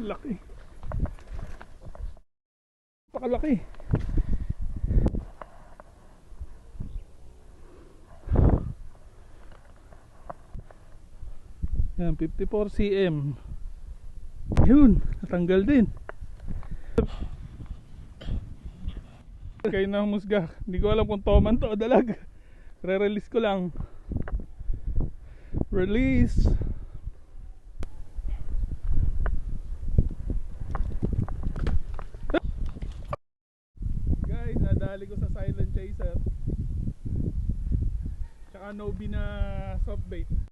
Laki. Pakalaki. Yan, 54 cm. Yun, natanggal din. Kayo na humusga. Hindi ko alam kung toman to o dalag. Re-release ko lang. Release. Guys, nadali ko sa silent chaser. Tsaka Nobi na soft bait.